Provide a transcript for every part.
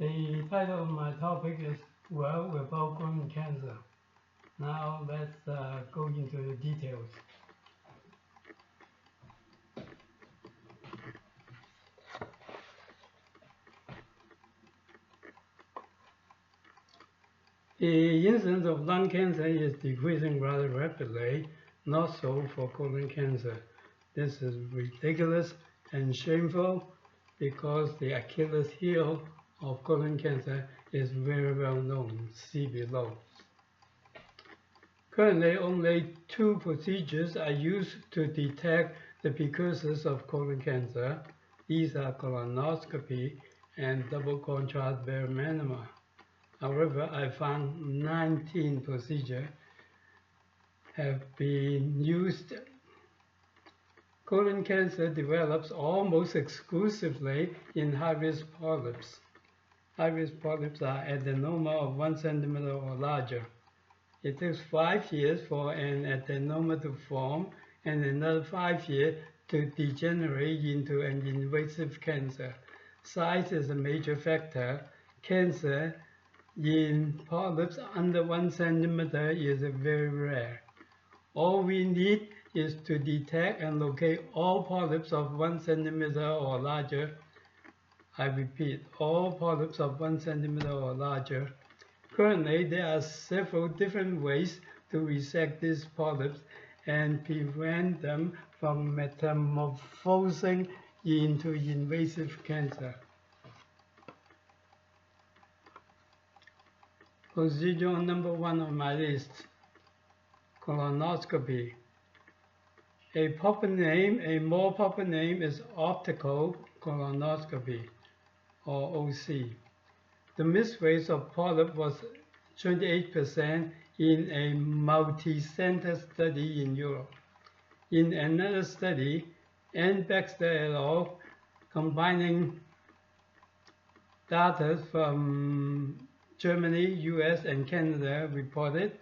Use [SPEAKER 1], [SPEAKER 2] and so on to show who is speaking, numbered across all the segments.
[SPEAKER 1] The title of my topic is Well Without Colon Cancer. Now let's go into the details. The incidence of lung cancer is decreasing rather rapidly, not so for colon cancer. This is ridiculous and shameful because the Achilles heel of colon cancer is very well known. See below. Currently, only two procedures are used to detect the precursors of colon cancer. These are colonoscopy and double contrast adenoma. However, I found 19 procedures have been used. Colon cancer develops almost exclusively in high-risk polyps. High-risk polyps are adenoma of 1 centimeter or larger. It takes 5 years for an adenoma to form and another 5 years to degenerate into an invasive cancer. Size is a major factor. Cancer in polyps under 1 centimeter is very rare. All we need is to detect and locate all polyps of 1 centimeter or larger. I repeat, all polyps of 1 centimeter or larger. Currently, there are several different ways to resect these polyps and prevent them from metamorphosing into invasive cancer. Procedure number 1 on my list, colonoscopy. A more proper name is optical colonoscopy, or OC. The miss rate of polyp was 28% in a multi-center study in Europe. In another study, N. Baxter et al., combining data from Germany, US, and Canada, reported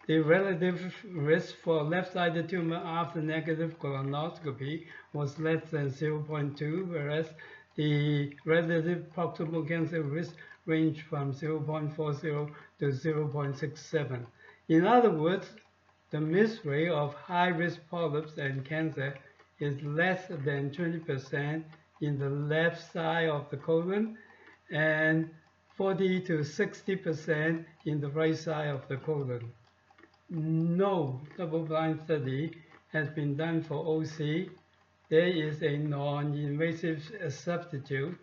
[SPEAKER 1] the relative risk for left-sided tumor after negative colonoscopy was less than 0.2, whereas the relative proximal cancer risk ranged from 0.40 to 0.67. In other words, the miss rate of high-risk polyps and cancer is less than 20% in the left side of the colon and 40 to 60% in the right side of the colon. No double-blind study has been done for OC. There is a non-invasive substitute.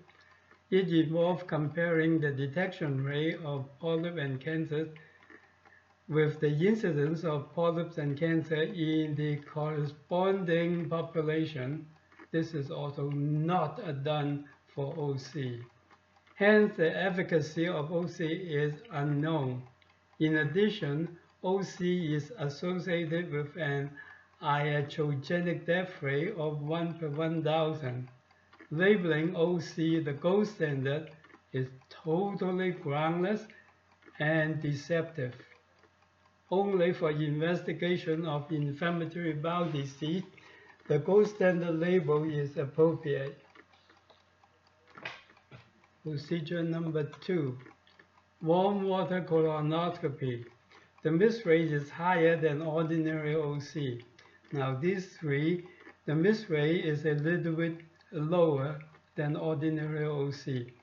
[SPEAKER 1] It involves comparing the detection rate of polyp and cancer with the incidence of polyps and cancer in the corresponding population. This is also not done for OC. Hence, the efficacy of OC is unknown. In addition, OC is associated with an iatrogenic death rate of 1 per 1,000. Labeling OC the gold standard is totally groundless and deceptive. Only for investigation of inflammatory bowel disease, the gold standard label is appropriate. Procedure number 2, warm water colonoscopy. The miss rate is higher than ordinary OC. Now these three, the miss rate is a little bit lower than ordinary OC.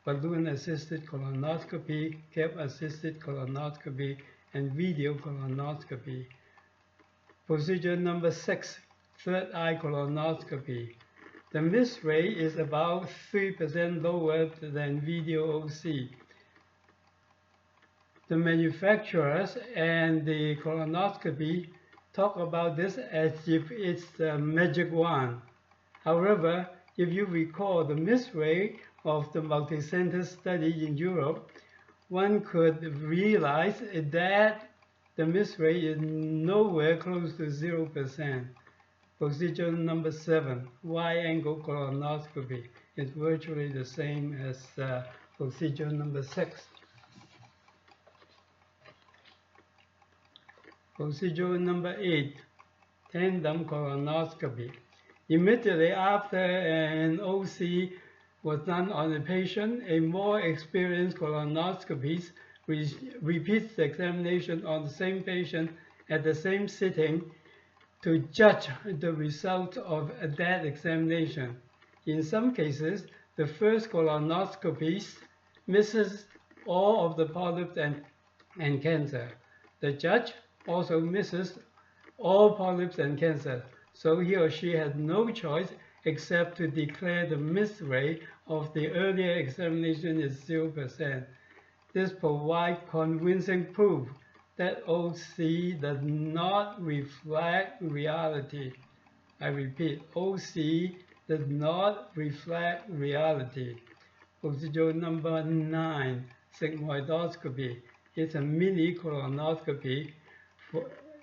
[SPEAKER 1] Balloon-assisted colonoscopy, cap-assisted colonoscopy, and video colonoscopy. Procedure number 6, third eye colonoscopy. The miss rate is about 3% lower than video OC. The manufacturers and the colonoscopy talk about this as if it's the magic wand. However, if you recall the miss rate of the multi-center study in Europe, one could realize that the miss rate is nowhere close to 0%. Procedure number 7, wide-angle colonoscopy, is virtually the same as procedure number 6. Procedure number 8, tandem colonoscopy. Immediately after an OC was done on a patient. A more experienced colonoscopist repeats the examination on the same patient at the same sitting to judge the result of that examination. In some cases, the first colonoscopist misses all of the polyps and cancer. The judge also misses all polyps and cancer, so he or she had no choice except to declare the miss rate of the earlier examination is 0%. This provides convincing proof that OC does not reflect reality. I repeat, OC does not reflect reality. Procedure number 9, sigmoidoscopy. It's a mini colonoscopy.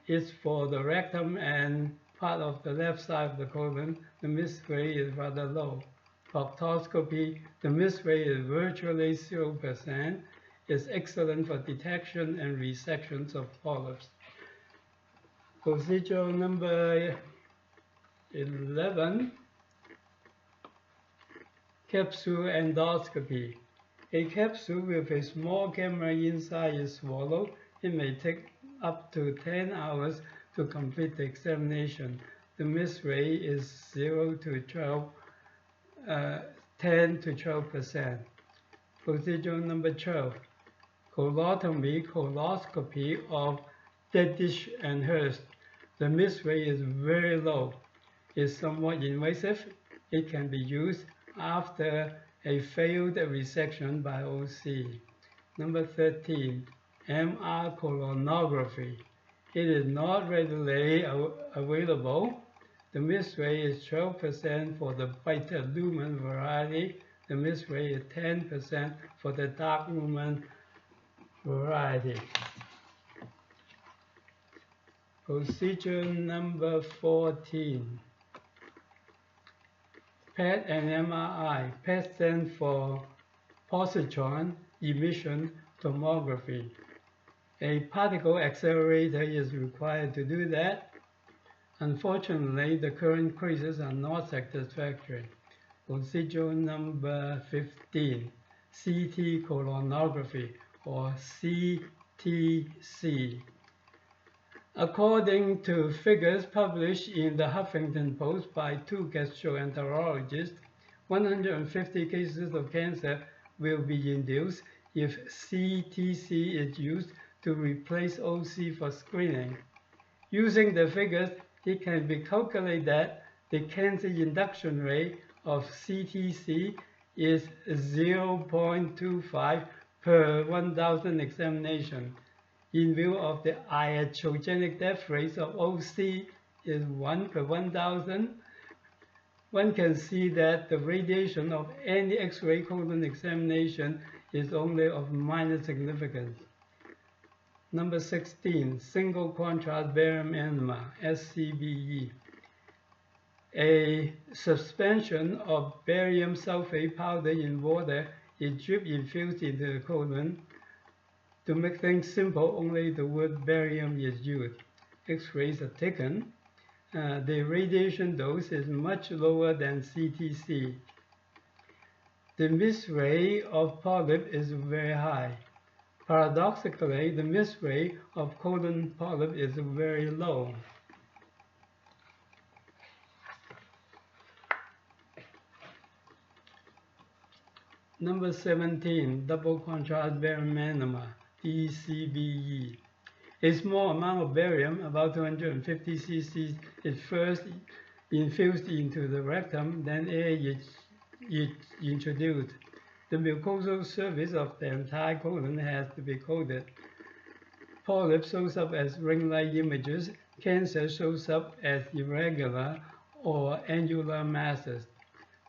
[SPEAKER 1] It's for the rectum and part of the left side of the colon. The miss rate is rather low. Proctoscopy, the miss rate is virtually 0%. Is excellent for detection and resections of polyps. Procedure number 11, capsule endoscopy. A capsule with a small camera inside is swallowed. It may take up to 10 hours to complete the examination. The miss rate is 10 to 12%. Procedure number 12. Coloscopy of Dedish and Hurst. The miss rate is very low. It's somewhat invasive. It can be used after a failed resection by OC. Number 13, MR colonography. It is not readily available. The miss rate is 12% for the brighter lumen variety. The miss rate is 10% for the dark lumen variety. Procedure number 14. PET and MRI. PET stands for positron emission tomography. A particle accelerator is required to do that. Unfortunately, the current cases are not satisfactory. Procedure number 15. CT colonography, or CTC. According to figures published in the Huffington Post by 2 gastroenterologists, 150 cases of cancer will be induced if CTC is used to replace OC for screening. Using the figures, it can be calculated that the cancer induction rate of CTC is 0.25 per 1,000 examinations. In view of the iatrogenic death rate of OC is 1 per 1,000, one can see that the radiation of any X-ray colon examination is only of minor significance. Number 16, single contrast barium enema, SCBE. A suspension of barium sulfate powder in water is drip infused into the colon. To make things simple, only the word barium is used. X-rays are taken. The radiation dose is much lower than CTC. The miss rate of polyp is very high. Paradoxically, the miss rate of colon polyp is very low. Number 17, double contrast barium enema, DCBE. A small amount of barium, about 250 cc, is first infused into the rectum, then air is introduced. The mucosal surface of the entire colon has to be coated. Polyp shows up as ring-like images. Cancer shows up as irregular or annular masses.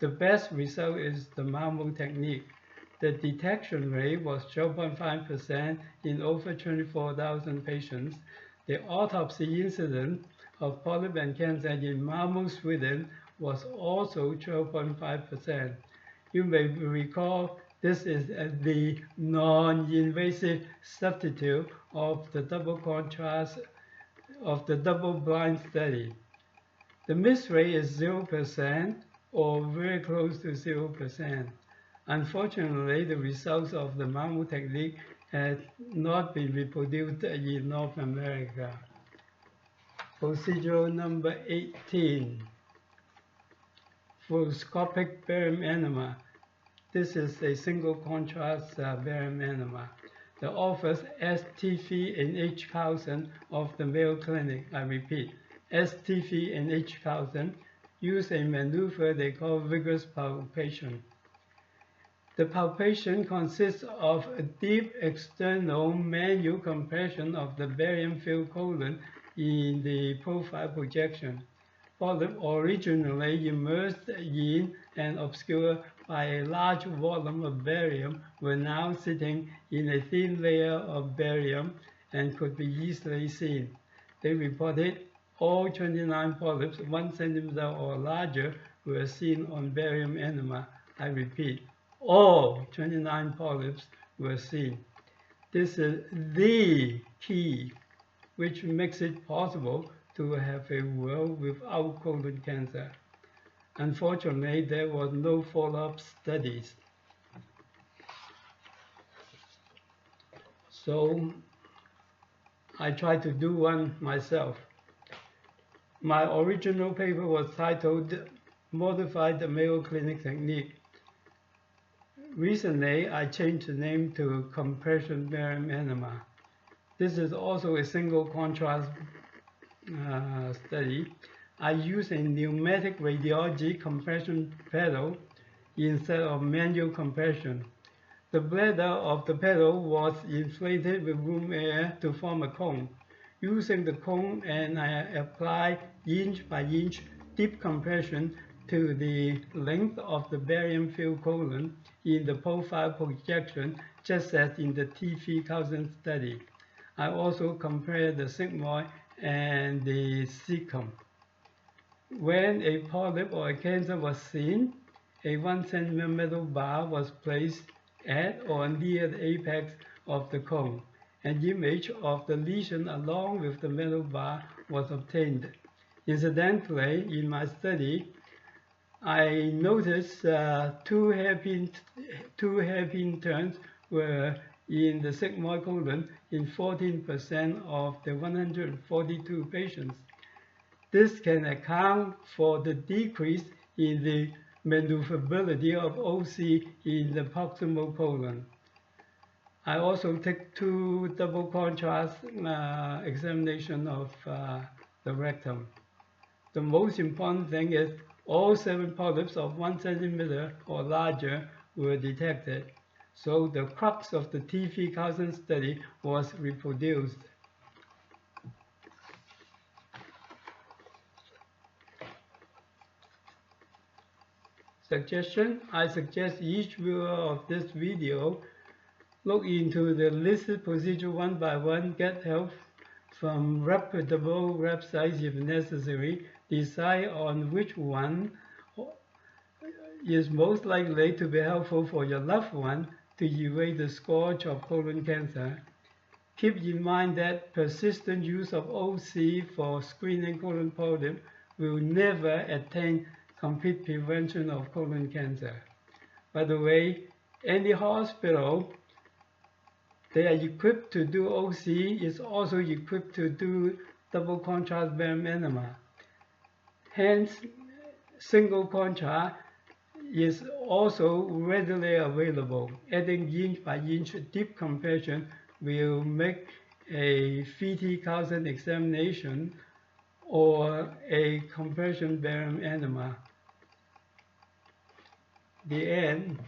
[SPEAKER 1] The best result is the Marmot technique. The detection rate was 12.5% in over 24,000 patients. The autopsy incidence of polyp and cancer in Malmö, Sweden was also 12.5%. You may recall this is the non-invasive substitute of the double contrast of the double-blind study. The miss rate is 0% or very close to 0%. Unfortunately, the results of the mammo technique had not been reproduced in North America. Procedure number 18. Fluoroscopic barium enema. This is a single contrast barium enema. The authors S.T.V. and H. Carlson of the Mayo Clinic, I repeat, S.T.V. and H. Carlson, use a maneuver they call vigorous palpation. The palpation consists of a deep external manual compression of the barium-filled colon in the profile projection. Polyps originally immersed in and obscured by a large volume of barium were now sitting in a thin layer of barium and could be easily seen. They reported all 29 polyps 1 centimeter or larger were seen on barium enema. I repeat, all 29 polyps were seen. This is the key which makes it possible to have a world without colon cancer. Unfortunately, there was no follow-up studies. So I tried to do one myself. My original paper was titled Modified the Mayo Clinic Technique. Recently, I changed the name to Compression Barium Enema. This is also a single contrast study. I use a pneumatic radiology compression pedal instead of manual compression. The bladder of the pedal was inflated with room air to form a cone. Using the cone, and I apply inch by inch deep compression to the length of the barium-filled colon in the profile projection, just as in the T.V. Carlson study. I also compare the sigmoid and the cecum. When a polyp or a cancer was seen, a 1 centimeter metal bar was placed at or near the apex of the cone. An image of the lesion along with the metal bar was obtained. Incidentally, in my study, I noticed two hairpin turns were in the sigmoid colon in 14% of the 142 patients. This can account for the decrease in the maneuverability of OC in the proximal colon. I also take 2 double contrast examination of the rectum. The most important thing is all 7 polyps of 1 centimeter or larger were detected. So the crux of the T.V. Carlson study was reproduced. Suggestion: I suggest each viewer of this video look into the listed procedure one by one, get help from reputable websites if necessary, decide on which one is most likely to be helpful for your loved one to evade the scourge of colon cancer. Keep in mind that persistent use of OC for screening colon polyp will never attain complete prevention of colon cancer. By the way, any hospital they are equipped to do OC is also equipped to do double contrast barium enema. Hence, single contrast is also readily available. Adding inch by inch deep compression will make a VT Carlson examination or a compression barium enema. The end.